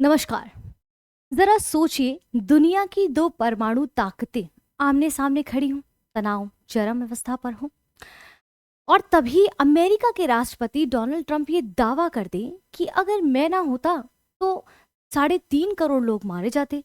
नमस्कार। जरा सोचिए, दुनिया की दो परमाणु ताकतें आमने सामने खड़ी हों, तनाव चरम अवस्था पर हो, और तभी अमेरिका के राष्ट्रपति डोनाल्ड ट्रंप ये दावा कर दें कि अगर मैं ना होता तो 3.5 करोड़ लोग मारे जाते।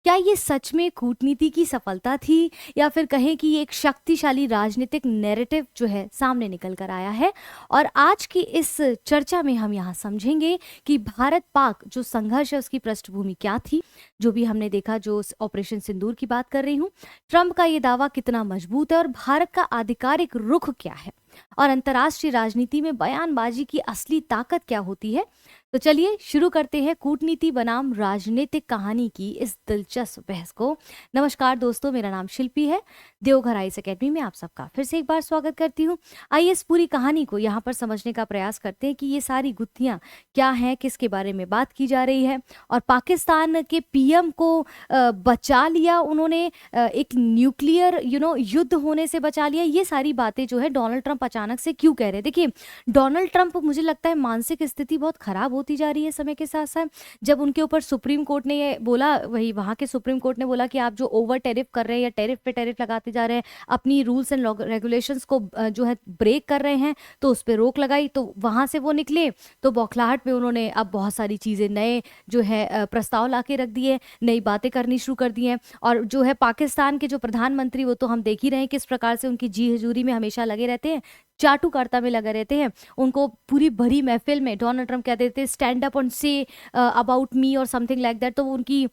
क्या ये सच में कूटनीति की सफलता थी, या फिर कहें कि ये एक शक्तिशाली राजनीतिक नैरेटिव जो है सामने निकल कर आया है? और आज की इस चर्चा में हम यहाँ समझेंगे कि भारत पाक जो संघर्ष है उसकी पृष्ठभूमि क्या थी, जो भी हमने देखा, जो ऑपरेशन सिंदूर की बात कर रही हूँ, ट्रंप का ये दावा कितना मजबूत है और भारत का आधिकारिक रुख क्या है, और अंतर्राष्ट्रीय राजनीति में बयानबाजी की असली ताकत क्या होती है। तो चलिए शुरू करते हैं कूटनीति बनाम राजनीतिक कहानी की इस दिलचस्प बहस को। नमस्कार दोस्तों, मेरा नाम शिल्पी है। देवघर आईएएस एकेडमी में आप सबका फिर से एक बार स्वागत करती हूँ। आइए इस पूरी कहानी को यहाँ पर समझने का प्रयास करते हैं कि ये सारी गुत्थियाँ क्या हैं, किसके बारे में बात की जा रही है, और पाकिस्तान के पीएम को बचा लिया उन्होंने, एक न्यूक्लियर युद्ध होने से बचा लिया। ये सारी बातें जो है डोनाल्ड ट्रंप अचानक से क्यों कह रहे हैं? देखिए, डोनाल्ड ट्रंप, मुझे लगता है मानसिक स्थिति बहुत खराब होती जा रही है समय के साथ साथ। जब उनके ऊपर सुप्रीम कोर्ट ने ये बोला, वही वहाँ के सुप्रीम कोर्ट ने बोला कि आप जो ओवर टेरिफ कर रहे हैं या टेरिफ पे टेरिफ लगाते जा रहे हैं, अपनी रूल्स एंड रेगुलेशंस को जो है ब्रेक कर रहे हैं, तो उस पर रोक लगाई। तो वहाँ से वो निकले तो बौखलाहट में उन्होंने अब बहुत सारी चीज़ें नए जो है प्रस्ताव ला के रख दिए, नई बातें करनी शुरू कर दी हैं। और जो है पाकिस्तान के जो प्रधानमंत्री, वो तो हम देख ही रहे हैं किस प्रकार से उनकी जी हजूरी में हमेशा लगे रहते हैं, चाटुकारिता में लगे रहते हैं। उनको पूरी भरी महफिल में डोनाल्ड ट्रंप कहते थे stand up and say about me और समथिंग लाइक दैट, तो वो उनकी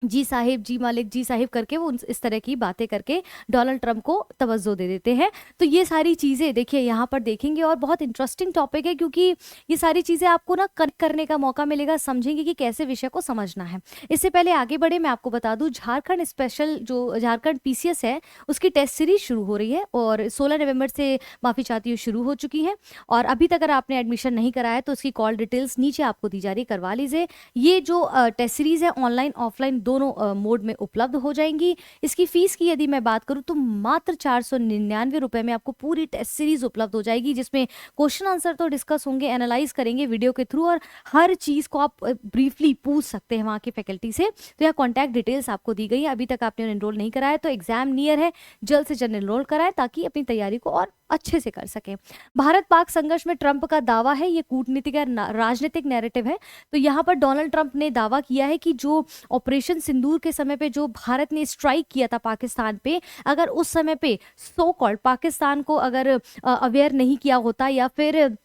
जी साहिब, जी मालिक, जी साहिब करके वो इस तरह की बातें करके डोनाल्ड ट्रंप को तवज्जो दे देते हैं। तो ये सारी चीज़ें देखिए यहाँ पर देखेंगे, और बहुत इंटरेस्टिंग टॉपिक है, क्योंकि ये सारी चीज़ें आपको ना कनेक्ट करने का मौका मिलेगा, समझेंगे कि कैसे विषय को समझना है। इससे पहले आगे बढ़े, मैं आपको बता दूं, झारखंड स्पेशल जो झारखंड पीसीएस है उसकी टेस्ट सीरीज शुरू हो रही है, और 16 नवंबर से, माफ़ी चाहती हूँ, शुरू हो चुकी है। और अभी तक अगर आपने एडमिशन नहीं कराया है तो उसकी कॉल डिटेल्स नीचे आपको दी जा रही है, करवा लीजिए। ये जो टेस्ट सीरीज है ऑनलाइन ऑफलाइन दोनों मोड में उपलब्ध हो जाएंगी। इसकी फीस की यदि मैं बात करूं तो मात्र 499 रुपए में आपको पूरी टेस्ट सीरीज उपलब्ध हो जाएगी, जिसमें क्वेश्चन आंसर तो डिस्कस होंगे, एनालाइज करेंगे वीडियो के थ्रू, और हर चीज को आप ब्रीफली पूछ सकते हैं वहाँ के फैकल्टी से। तो यहाँ कॉन्टैक्ट डिटेल्स आपको दी गई है। अभी तक आपने एनरोल नहीं कराया तो एग्जाम नियर है, जल्द से जल्द एनरोल कराएं ताकि अपनी तैयारी को और अच्छे से कर सकें। भारत पाक संघर्ष में ट्रंप का दावा है, ये कूटनीतिक राजनीतिक नैरेटिव है। तो यहाँ पर डोनाल्ड ट्रंप ने दावा किया है कि जो ऑपरेशन सिंदूर के समय पे जो भारत ने स्ट्राइक किया था पाकिस्तान पे, अगर उस समय पे सो कॉल्ड पाकिस्तान को अगर अवेयर नहीं किया होता, या फिर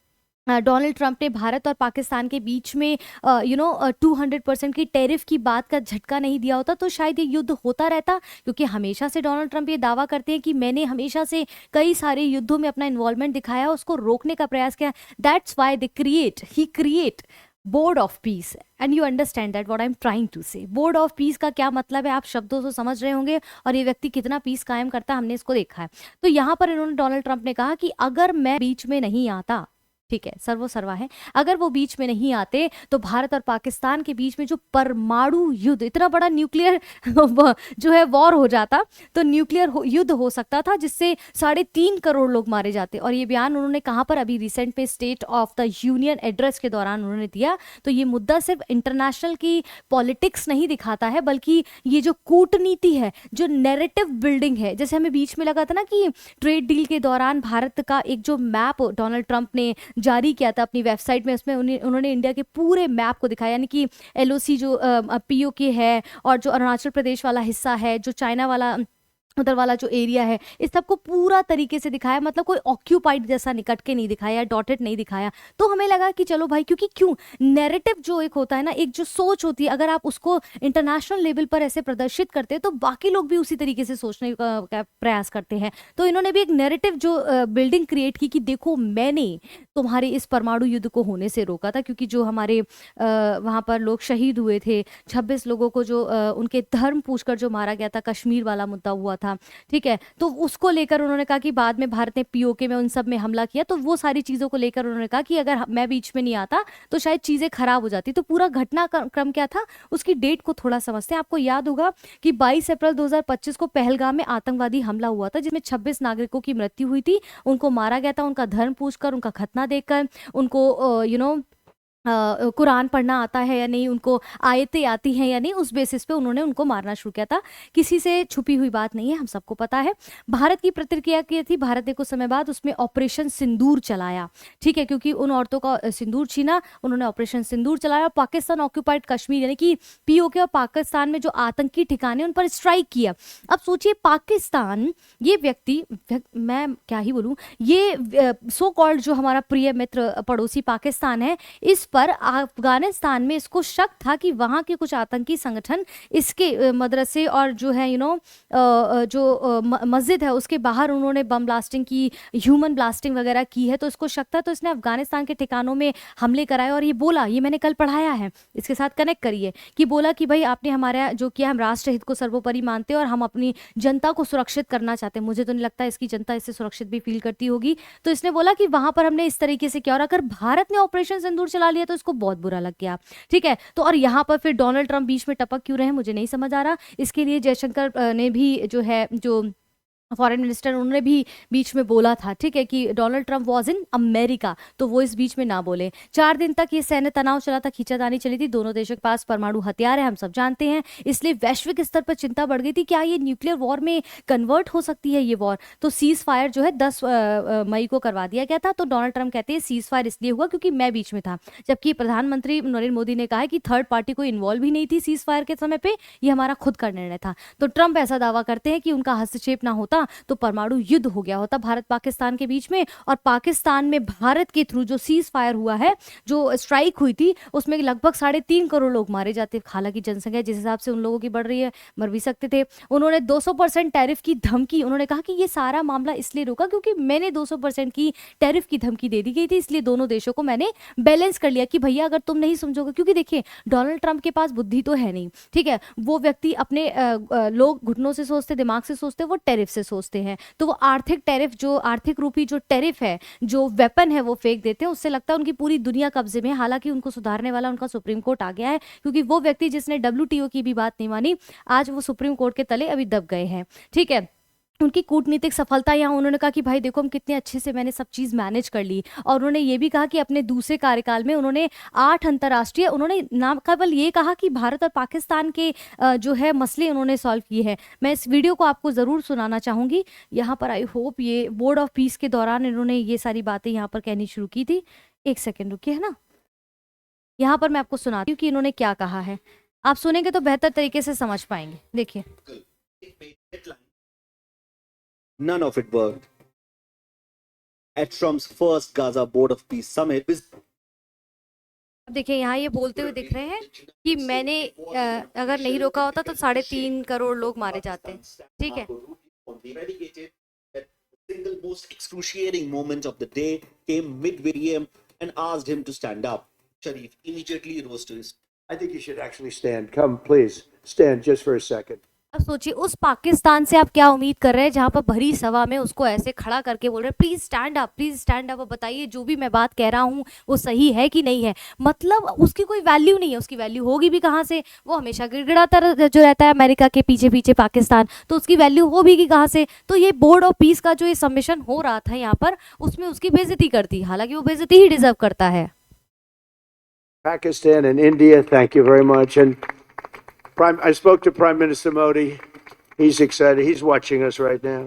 डोनाल्ड ट्रंप ने भारत और पाकिस्तान के बीच में 200% की टैरिफ की बात का झटका नहीं दिया होता, तो शायद ये युद्ध होता रहता। क्योंकि हमेशा से डोनाल्ड ट्रंप ये दावा करते हैं कि मैंने हमेशा से कई सारे युद्धों में अपना इन्वॉल्वमेंट दिखाया, उसको रोकने का प्रयास किया। That's why they create board of peace, and you understand that what I am trying to say. Board of peace का क्या मतलब है, आप शब्दों से समझ रहे होंगे, और ये व्यक्ति कितना पीस कायम करता है हमने इसको देखा है। तो यहाँ पर इन्होंने, डोनाल्ड ट्रंप ने कहा कि अगर मैं बीच में नहीं आता, ठीक है, सर्वो सर्वा है, अगर वो बीच में नहीं आते तो भारत और पाकिस्तान के बीच में जो परमाणु युद्ध, इतना बड़ा न्यूक्लियर जो है वॉर हो जाता, तो न्यूक्लियर युद्ध हो सकता था जिससे 3.5 करोड़ लोग मारे जाते। और ये बयान उन्होंने कहाँ पर, अभी रिसेंट में state of the union address के दौरान उन्होंने दिया। तो ये मुद्दा सिर्फ इंटरनेशनल की पॉलिटिक्स नहीं दिखाता है, बल्कि ये जो कूटनीति है, जो नैरेटिव बिल्डिंग है, जैसे हमें बीच में लगा था ना कि ट्रेड डील के दौरान भारत का एक जो मैप डोनाल्ड ट्रंप ने जारी किया था अपनी वेबसाइट में, उसमें उन्होंने इंडिया के पूरे मैप को दिखाया, यानी कि एलओसी जो पीओके है, और जो अरुणाचल प्रदेश वाला हिस्सा है, जो चाइना वाला उधर वाला जो एरिया है, इस सबको पूरा तरीके से दिखाया। मतलब कोई ऑक्यूपाइड जैसा निकट के नहीं दिखाया, डॉटेड नहीं दिखाया। तो हमें लगा कि चलो भाई, क्योंकि क्यों, नैरेटिव जो एक होता है ना, एक जो सोच होती है, अगर आप उसको इंटरनेशनल लेवल पर ऐसे प्रदर्शित करते हैं तो बाकी लोग भी उसी तरीके से सोचने का प्रयास करते हैं। तो इन्होंने भी एक नैरेटिव जो बिल्डिंग क्रिएट की कि देखो, मैंने तुम्हारे इस परमाणु युद्ध को होने से रोका था, क्योंकि जो हमारे वहाँ पर लोग शहीद हुए थे, 26 लोगों को जो उनके धर्म पूछकर जो मारा गया था, कश्मीर वाला मुद्दा हुआ था, ठीक है। तो उसको लेकर उन्होंने कहा कि बाद में भारत ने पीओके में उन सब में हमला किया, तो वो सारी चीजों को लेकर उन्होंने कहा कि अगर मैं बीच में नहीं आता तो शायद चीजें खराब हो जाती। तो पूरा घटनाक्रम क्या था, उसकी डेट को थोड़ा समझते हैं। आपको याद होगा कि 22 अप्रैल 2025 को पहलगाम में आतंकवादी हमला हुआ था, जिसमें 26 नागरिकों की मृत्यु हुई थी। उनको मारा गया था उनका धर्म पूछकर, उनका खतना देखकर, उनको कुरान पढ़ना आता है या नहीं, उनको आयतें आती हैं या नहीं, उस बेसिस पे उन्होंने उनको मारना शुरू किया था। किसी से छुपी हुई बात नहीं है, हम सबको पता है। भारत की प्रतिक्रिया की थी, भारत ने कुछ समय बाद उसमें ऑपरेशन सिंदूर चलाया, ठीक है, क्योंकि उन औरतों का सिंदूर छीना, उन्होंने ऑपरेशन सिंदूर चलाया। पाकिस्तान ऑक्यूपाइड कश्मीर यानी कि पीओके और पाकिस्तान में जो आतंकी ठिकाने उन पर स्ट्राइक किया। अब सोचिए पाकिस्तान, ये व्यक्ति, मैं क्या ही बोलूँ, ये सो कॉल्ड जो हमारा प्रिय मित्र पड़ोसी पाकिस्तान है, इस पर अफगानिस्तान में इसको शक था कि वहाँ के कुछ आतंकी संगठन इसके मदरसे और जो है जो मस्जिद है उसके बाहर उन्होंने बम ब्लास्टिंग की, ह्यूमन ब्लास्टिंग वगैरह की है, तो इसको शक था। तो इसने अफगानिस्तान के ठिकानों में हमले कराए और ये बोला, ये मैंने कल पढ़ाया है, इसके साथ कनेक्ट करिए, कि बोला कि भाई आपने हमारा जो किया, हम राष्ट्रहित को सर्वोपरि मानते हैं और हम अपनी जनता को सुरक्षित करना चाहते हैं। मुझे तो नहीं लगता इसकी जनता इससे सुरक्षित भी फील करती होगी। तो इसने बोला कि वहां पर हमने इस तरीके से किया, और अगर भारत ने ऑपरेशन सिंदूर चला लिया तो इसको बहुत बुरा लग गया, ठीक है। तो और यहाँ पर फिर डोनाल्ड ट्रंप बीच में टपक क्यों रहे, मुझे नहीं समझ आ रहा। इसके लिए जयशंकर ने भी जो है, जो फॉरेन मिनिस्टर, उन्होंने भी बीच में बोला था, ठीक है, कि Donald Trump was in America, तो वो इस बीच में ना बोले। 4 दिन तक ये सैन्य तनाव चला था, खींचातानी चली थी, दोनों देशों के पास परमाणु हथियार है, हम सब जानते हैं, इसलिए वैश्विक स्तर पर चिंता बढ़ गई थी, क्या ये न्यूक्लियर वॉर में कन्वर्ट हो सकती है ये वॉर। तो सीज फायर जो है 10 मई को करवा दिया गया था। तो डोनाल्ड ट्रंप कहते हैं सीज फायर इसलिए हुआ क्योंकि मैं बीच में था, जबकि प्रधानमंत्री नरेंद्र मोदी ने कहा है कि थर्ड पार्टी को इन्वॉल्व ही नहीं थी सीज फायर के समय पे, ये हमारा खुद का निर्णय था। तो ट्रंप ऐसा दावा करते हैं कि उनका हस्तक्षेप ना होता तो परमाणु युद्ध हो गया होता भारत पाकिस्तान के बीच में, और पाकिस्तान में भारत के थ्रू जो सीज फायर हुआ है, जो स्ट्राइक हुई थी, उसमें लगभग 3.5 करोड़ लोग मारे जाते। हालांकि जनसंख्या जिस हिसाब से उन लोगों की बढ़ रही है, मर भी सकते थे। उन्होंने 200% टैरिफ की धमकी, उन्होंने कहा कि ये सारा मामला इसलिए रुका क्योंकि मैंने 200% की टैरिफ की धमकी दे दी गई थी, इसलिए दोनों देशों को मैंने बैलेंस कर लिया कि भैया अगर तुम नहीं समझोगे, क्योंकि देखिए डोनाल्ड ट्रंप के पास बुद्धि तो है नहीं, ठीक है, वो व्यक्ति अपने लोग घुटनों से सोचते, दिमाग से सोचते, वो टैरिफ से सोचते हैं। तो वो आर्थिक टैरिफ, जो आर्थिक रूपी जो टैरिफ है, जो वेपन है, वो फेंक देते हैं, उससे लगता है उनकी पूरी दुनिया कब्जे में है। हालांकि उनको सुधारने वाला उनका सुप्रीम कोर्ट आ गया है, क्योंकि वो व्यक्ति जिसने WTO की भी बात नहीं मानी, आज वो सुप्रीम कोर्ट के तले अभी दब गए हैं, ठीक है। उनकी कूटनीतिक सफलता, यहाँ उन्होंने कहा कि भाई देखो हम कितने अच्छे से मैंने सब चीज़ मैनेज कर ली, और उन्होंने ये भी कहा कि अपने दूसरे कार्यकाल में उन्होंने 8 अंतर्राष्ट्रीय, उन्होंने ना केवल ये कहा कि भारत और पाकिस्तान के जो है मसले उन्होंने सॉल्व किए हैं। मैं इस वीडियो को आपको ज़रूर सुनाना चाहूँगी यहाँ पर। आई होप ये बोर्ड ऑफ पीस के दौरान इन्होंने ये सारी बातें यहाँ पर कहनी शुरू की थी। एक सेकेंड रुकिए, है ना, यहाँ पर मैं आपको सुनाती हूँ कि इन्होंने क्या कहा है। आप सुनेंगे तो बेहतर तरीके से समझ पाएंगे, देखिए। None of it worked. At Trump's first Gaza Board of Peace summit, अब देखिए यहाँ ये बोलते हुए दिख रहे हैं कि मैंने अगर नहीं रोका होता तो 3.5 करोड़ लोग मारे जाते, ठीक है। The single most excruciating moment of the day came mid-VM and asked him to stand up. Sharif immediately rose to his. I think you should actually stand. Come, please, stand just for a second. अब सोचिए उस पाकिस्तान से आप क्या उम्मीद कर रहे हैं जहां पर भरी सभा में उसको ऐसे खड़ा करके बोल रहे हैं please stand up, please stand up, बताइए जो भी मैं बात कह रहा हूँ वो सही है कि नहीं है। मतलब उसकी कोई वैल्यू नहीं है, उसकी वैल्यू होगी भी कहाँ से, वो हमेशा गिड़गिड़ाता जो रहता है अमेरिका के पीछे पीछे पाकिस्तान, तो उसकी वैल्यू हो भी कहाँ से। तो ये बोर्ड ऑफ पीस का जो ये सबमिशन हो रहा था यहाँ पर, उसमें उसकी बेइज्जती करती, हालांकि वो बेइज्जती ही डिजर्व करता है। Pakistan and India, thank you very much. And I spoke to Prime Minister Modi. He's excited. He's watching us right now.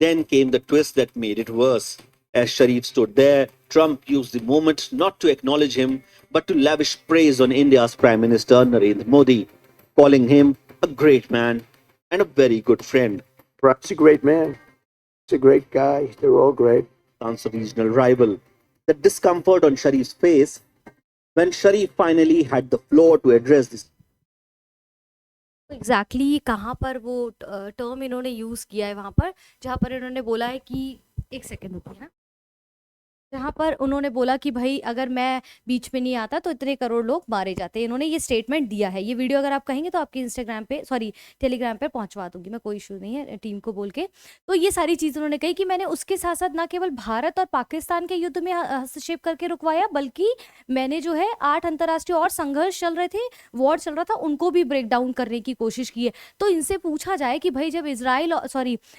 Then came the twist that made it worse. As Sharif stood there, Trump used the moment not to acknowledge him, but to lavish praise on India's Prime Minister Narendra Modi, calling him a great man and a very good friend. He's a great man. He's a great guy. They're all great. Once a regional rival. The discomfort on Sharif's face when Sharif finally had the floor to address this. Exactly कहाँ पर वो term इन्होंने use किया है, वहाँ पर जहाँ पर इन्होंने बोला है कि, एक सेकेंड रुकिए ना, जहाँ पर उन्होंने बोला कि भाई अगर मैं बीच में नहीं आता तो इतने करोड़ लोग मारे जाते हैं। इन्होंने ये स्टेटमेंट दिया है। ये वीडियो अगर आप कहेंगे तो आपके इंस्टाग्राम पे, सॉरी टेलीग्राम पे पहुँचवा दूंगी मैं, कोई इशू नहीं है टीम को बोल के। तो ये सारी चीज़ उन्होंने कही कि मैंने उसके साथ साथ ना केवल भारत और पाकिस्तान के युद्ध में हस्तक्षेप करके रुकवाया, बल्कि मैंने जो है 8 अंतर्राष्ट्रीय और संघर्ष चल रहे थे, वॉर चल रहा था, उनको भी ब्रेक डाउन करने की कोशिश की है। तो इनसे पूछा जाए कि भाई जब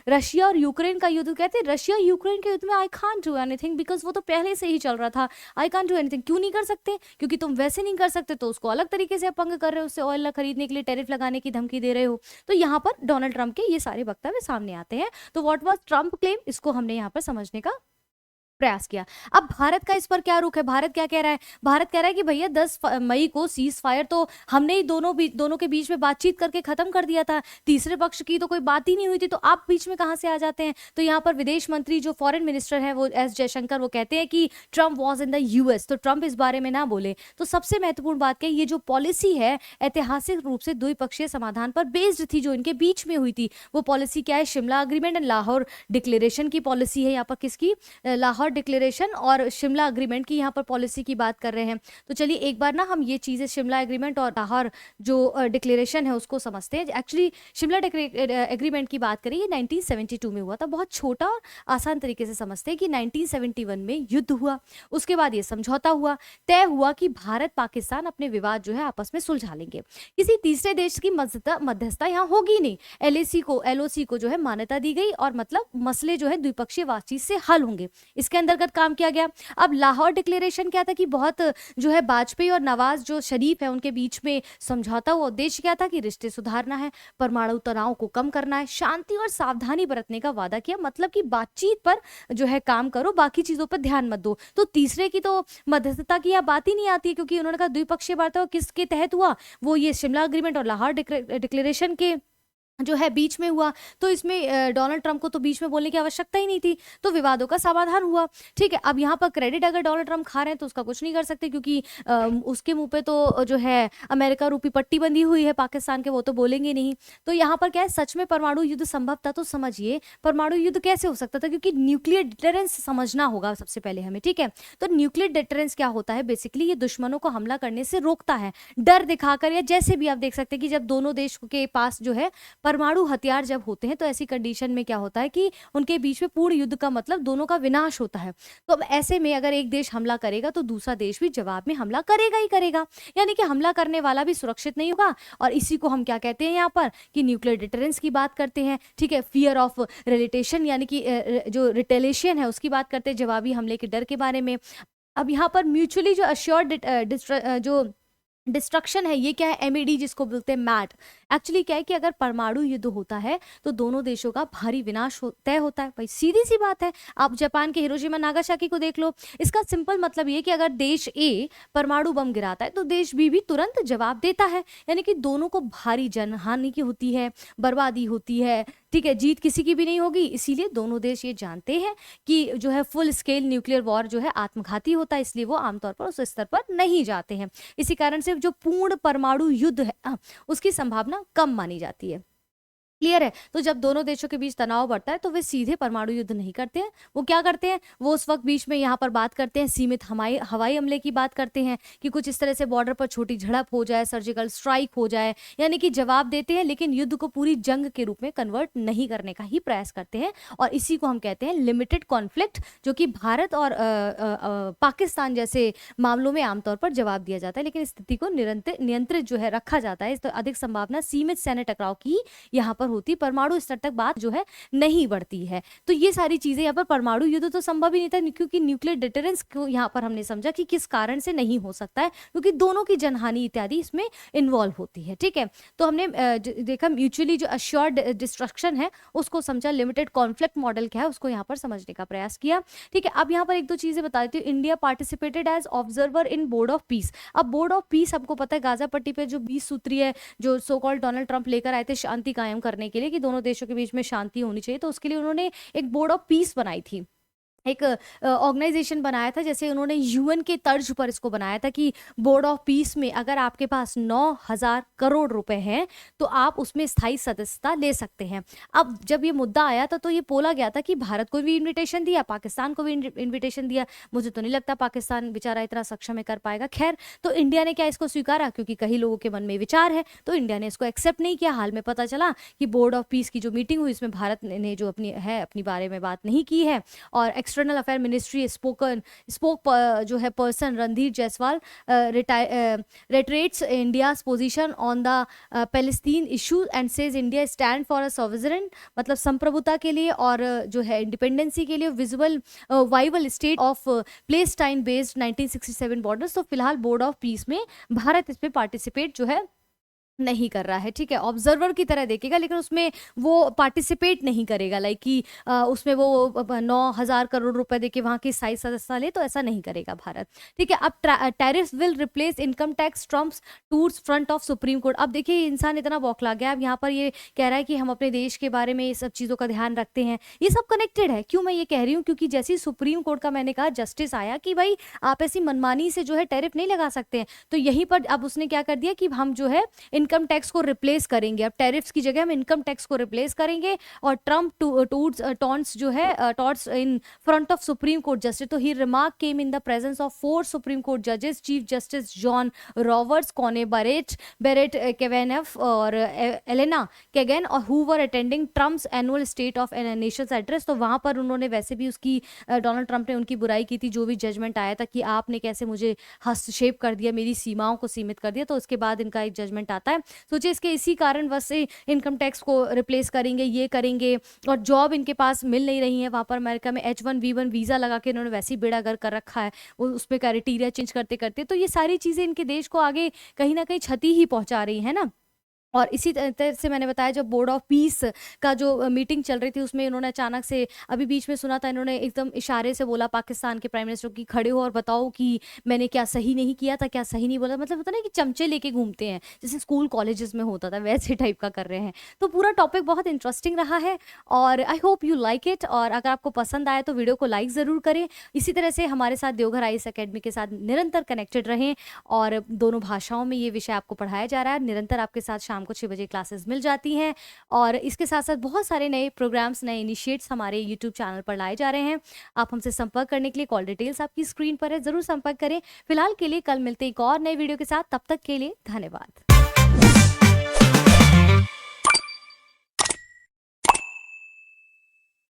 रशिया और यूक्रेन का युद्ध, कहते हैं रशिया यूक्रेन के युद्ध में I can't do anything because वो तो तो पहले से ही चल रहा था, आई कांट डू एनीथिंग। क्यों नहीं कर सकते? क्योंकि तुम वैसे नहीं कर सकते तो उसको अलग तरीके से अपंग कर रहे हो, उससे ऑयल ना खरीदने के लिए टैरिफ लगाने की धमकी दे रहे हो। तो यहाँ पर डोनाल्ड ट्रंप के ये सारे वक्तव्य सामने आते हैं। तो व्हाट वाज ट्रंप क्लेम, इसको हमने यहाँ पर समझने का प्रयास किया। अब भारत का इस पर क्या रुख है? भारत क्या कह रहा है? भारत कह रहा है कि भैया 10 मई को सीज फायर तो हमने ही दोनों के बीच में बातचीत करके खत्म कर दिया था, तीसरे पक्ष की तो कोई बात ही नहीं हुई थी, तो आप बीच में कहां से आ जाते हैं? तो यहाँ पर विदेश मंत्री जो फॉरेन मिनिस्टर है वो एस जयशंकर, वो कहते हैं कि Trump was in the US, तो ट्रंप इस बारे में ना बोले। तो सबसे महत्वपूर्ण बात क्या है, ये जो पॉलिसी है ऐतिहासिक रूप से द्विपक्षीय समाधान पर बेस्ड थी, जो इनके बीच में हुई थी। वो पॉलिसी क्या है? Shimla agreement and Lahore declaration की पॉलिसी है। यहाँ पर किसकी? लाहौर डिक्लेरेशन और शिमला अग्रीमेंट की यहाँ पर पॉलिसी की बात कर रहे हैं। तो चलिए एक बार ना हम ये चीजें, शिमला एग्रीमेंट और लाहौर जो डिक्लेरेशन है उसको समझते हैं। एक्चुअली शिमला एग्रीमेंट की बात करें, ये 1972 में हुआ था। बहुत छोटा और आसान तरीके से समझते हैं कि 1971 में युद्ध हुआ, उसके बाद ये समझौता हुआ, तय हुआ कि भारत पाकिस्तान अपने विवाद जो है आपस में सुलझा लेंगे, किसी तीसरे देश की मध्यस्थता यहाँ होगी नहीं। एलओसी को जो है मान्यता दी गई और मतलब मसले जो है द्विपक्षीय बातचीत से हल होंगे, इसके अंतर्गत काम किया गया। अब लाहौर डिक्लेरेशन क्या था कि बहुत जो है वाजपेयी और नवाज जो शरीफ है उनके बीच में समझौता हुआ। उद्देश्य क्या था कि रिश्ते सुधारना है, परमाणु तनाव को कम करना है, शांति और सावधानी बरतने का वादा किया। मतलब कि बातचीत पर जो है काम करो, बाकी चीजों पर ध्यान मत दो। तो तीसरे की तो मध्यस्थता की बात ही नहीं आती है, क्योंकि उन्होंने कहा द्विपक्षीय वार्ता किसके तहत हुआ? वो ये शिमला अग्रीमेंट और लाहौर डिक्लेरेशन के जो है बीच में हुआ। तो इसमें डोनाल्ड ट्रंप को तो बीच में बोलने की आवश्यकता ही नहीं थी, तो विवादों का समाधान हुआ। ठीक है, अब यहाँ पर क्रेडिट अगर डोनाल्ड ट्रंप खा रहे हैं तो उसका कुछ नहीं कर सकते, क्योंकि उसके मुंह पे तो जो है अमेरिका रूपी पट्टी बंधी हुई है पाकिस्तान के, वो तो बोलेंगे नहीं। तो यहाँ पर क्या है, सच में परमाणु युद्ध संभव था? तो समझिए परमाणु युद्ध कैसे हो सकता था, क्योंकि न्यूक्लियर डिटरेंस समझना होगा सबसे पहले हमें। ठीक है, तो न्यूक्लियर डिटरेंस क्या होता है? बेसिकली ये दुश्मनों को हमला करने से रोकता है, डर दिखाकर, या जैसे भी आप देख सकते हैं कि जब दोनों देश के पास जो है परमाणु हथियार जब होते हैं तो ऐसी कंडीशन में क्या होता है कि उनके बीच में पूर्ण युद्ध का मतलब दोनों का विनाश होता है। तो अब ऐसे में अगर एक देश हमला करेगा तो दूसरा देश भी जवाब में हमला करेगा ही करेगा, यानी कि हमला करने वाला भी सुरक्षित नहीं होगा। और इसी को हम क्या कहते हैं यहाँ पर कि न्यूक्लियर डिटरेंस की बात करते हैं। ठीक है, फियर ऑफ रिलेटेशन यानी कि जो रिटेलिएशन है उसकी बात करते हैं, जवाबी हमले के डर के बारे में। अब यहाँ पर म्यूचुअली जो अश्योर्ड जो डिस्ट्रक्शन है, ये क्या है? एमईडी जिसको बोलते हैं मैट। एक्चुअली क्या है कि अगर परमाणु युद्ध होता है तो दोनों देशों का भारी विनाश तय होता है। भाई सीधी सी बात है, आप जापान के हिरोशिमा नागासाकी को देख लो। इसका सिंपल मतलब ये कि अगर देश ए परमाणु बम गिराता है तो देश बी भी तुरंत जवाब देता है, यानी कि दोनों को भारी जनहानि की होती है, बर्बादी होती है। ठीक है, जीत किसी की भी नहीं होगी। इसीलिए दोनों देश ये जानते हैं कि जो है फुल स्केल न्यूक्लियर वॉर जो है आत्मघाती होता है, इसलिए वो आमतौर पर उस स्तर पर नहीं जाते हैं। इसी कारण से जो पूर्ण परमाणु युद्ध है उसकी संभावना कम मानी जाती है। क्लियर है? तो जब दोनों देशों के बीच तनाव बढ़ता है तो वे सीधे परमाणु युद्ध नहीं करते हैं। वो क्या करते हैं? वो उस वक्त बीच में यहाँ पर बात करते हैं सीमित हवाई हमले की बात करते हैं कि कुछ इस तरह से बॉर्डर पर छोटी झड़प हो जाए, सर्जिकल स्ट्राइक हो जाए, यानी कि जवाब देते हैं, लेकिन युद्ध को पूरी जंग के रूप में कन्वर्ट नहीं करने का ही प्रयास करते हैं। और इसी को हम कहते हैं लिमिटेड कॉन्फ्लिक्ट, जो कि भारत और पाकिस्तान जैसे मामलों में आमतौर पर जवाब दिया जाता है, लेकिन स्थिति को नियंत्रित जो है रखा जाता है। तो अधिक संभावना सीमित सैन्य टकराव की यहाँ पर होती, परमाणु स्तर तक बात जो है नहीं बढ़ती है। तो ये सारी चीजें यहाँ पर, परमाणु युद्ध तो संभव ही नहीं था, क्योंकि न्यूक्लियर डिटरेंस को यहाँ पर हमने समझा कि किस कारण से नहीं हो सकता है, क्योंकि दोनों की जनहानि इत्यादि इसमें इन्वॉल्व होती है। ठीक है, तो हमने देखा म्यूचुअली जो अश्योर्ड डिस्ट्रक्शन है उसको समझा, लिमिटेड कॉन्फ्लिक्ट मॉडल क्या है उसको यहाँ पर समझने का प्रयास किया। ठीक है, अब यहाँ पर एक दो चीजें बता देती हूँ। India participated as observer in board of peace. अब बोर्ड ऑफ पीस आपको पता है गाजा पट्टी पे जो 20 सूत्रीय जो सो कॉल्ड डोनाल्ड ट्रंप लेकर आए थे शांति कायम करने के लिए, कि दोनों देशों के बीच में शांति होनी चाहिए, तो उसके लिए उन्होंने एक बोर्ड ऑफ पीस बनाई थी, एक ऑर्गेनाइजेशन बनाया था। जैसे उन्होंने यूएन के तर्ज पर इसको बनाया था कि बोर्ड ऑफ पीस में अगर आपके पास 9,000 करोड़ रुपए हैं तो आप उसमें स्थायी सदस्यता ले सकते हैं। अब जब ये मुद्दा आया था तो ये बोला गया था कि भारत को भी इनविटेशन दिया, पाकिस्तान को भी इनविटेशन दिया। मुझे तो नहीं लगता पाकिस्तान बेचारा इतना सक्षम है कर पाएगा। खैर, तो इंडिया ने क्या इसको स्वीकारा, क्योंकि कई लोगों के मन में विचार है, तो इंडिया ने इसको एक्सेप्ट नहीं किया। हाल में पता चला कि बोर्ड ऑफ पीस की जो मीटिंग हुई इसमें भारत ने जो अपनी बारे में बात नहीं की है और एक्सटर्नल अफेयर मिनिस्ट्री स्पोक जो है person Randhir Jaiswal reiterates India's position on the Palestine issue and says India stand for a sovereign मतलब संप्रभुता के लिए और जो है इंडिपेंडेंसी के लिए visual viable state of Palestine based 1967 borders. तो फिलहाल बोर्ड ऑफ पीस में भारत इस पे पार्टिसिपेट जो है नहीं कर रहा है, ठीक है, ऑब्जर्वर की तरह देखेगा लेकिन उसमें वो पार्टिसिपेट नहीं करेगा, लाइक कि उसमें वो 9,000 करोड़ रुपए देके वहाँ की साइज सदस्यता ले, तो ऐसा नहीं करेगा भारत, ठीक है। अब tariff will replace income tax Trump's tours front of supreme court. अब देखिए इंसान इतना बौखला गया, अब यहाँ पर ये कह रहा है कि हम अपने देश के बारे में ये सब चीज़ों का ध्यान रखते हैं। ये सब कनेक्टेड है। क्यों मैं ये कह रही हूँ? क्योंकि जैसे ही सुप्रीम कोर्ट का मैंने कहा जस्टिस आया कि भाई आप ऐसी मनमानी से जो है टैरिफ नहीं लगा सकते हैं, तो यहीं पर अब उसने क्या कर दिया कि हम जो है इनकम टैक्स को रिप्लेस करेंगे। अब टैरिफ्स की जगह हम इनकम टैक्स को रिप्लेस करेंगे और ट्रम्प टॉन्ट्स जो है taunts in front of supreme court justice. तो he remark came in the presence of 4 supreme court जजेस, chief justice John Roberts, Coney Barrett Kavanaugh और एलेना केगन, और who were attending Trump's annual state of nations address. तो वहां पर उन्होंने वैसे भी उसकी डोनाल्ड ट्रम्प ने उनकी बुराई की थी, जो भी जजमेंट आया था कि आपने कैसे मुझे हस्तक्षेप कर दिया, मेरी सीमाओं को सीमित कर दिया। तो उसके बाद इनका एक जजमेंट आता है। सोचिए इसके इसी कारण बस से इनकम टैक्स को रिप्लेस करेंगे, ये करेंगे, और जॉब इनके पास मिल नहीं रही है वहाँ पर अमेरिका में। H1B1 वीज़ा लगा के इन्होंने वैसे ही बेड़ा गर्क कर रखा है, वो उसमें क्राइटेरिया चेंज करते करते। तो ये सारी चीज़ें इनके देश को आगे कहीं ना कहीं क्षति ही पहुंचा रही है ना। और इसी तरह से मैंने बताया जब बोर्ड ऑफ पीस का जो मीटिंग चल रही थी उसमें इन्होंने अचानक से अभी बीच में सुना था, इन्होंने एकदम इशारे से बोला पाकिस्तान के प्राइम मिनिस्टर की, खड़े हो और बताओ कि मैंने क्या सही नहीं किया था, क्या सही नहीं बोला। मतलब होता ना कि चमचे लेके घूमते हैं जैसे स्कूल कॉलेजेस में होता था, वैसे टाइप का कर रहे हैं। तो पूरा टॉपिक बहुत इंटरेस्टिंग रहा है और I hope you like it. और अगर आपको पसंद आए तो वीडियो को लाइक ज़रूर करें। इसी तरह से हमारे साथ देवघर आईएएस अकेडमी के साथ निरंतर कनेक्टेड रहें और दोनों भाषाओं में ये विषय आपको पढ़ाया जा रहा है। निरंतर आपके साथ शाम को 6 बजे क्लासेस मिल जाती हैं और इसके साथ साथ बहुत सारे नए प्रोग्राम्स, नए इनिशिएट्स हमारे यूट्यूब चैनल पर लाए जा रहे हैं। आप हमसे संपर्क करने के लिए कॉल डिटेल्स आपकी स्क्रीन पर है, ज़रूर संपर्क करें। फिलहाल के लिए कल मिलते एक और नए वीडियो के साथ, तब तक के लिए धन्यवाद।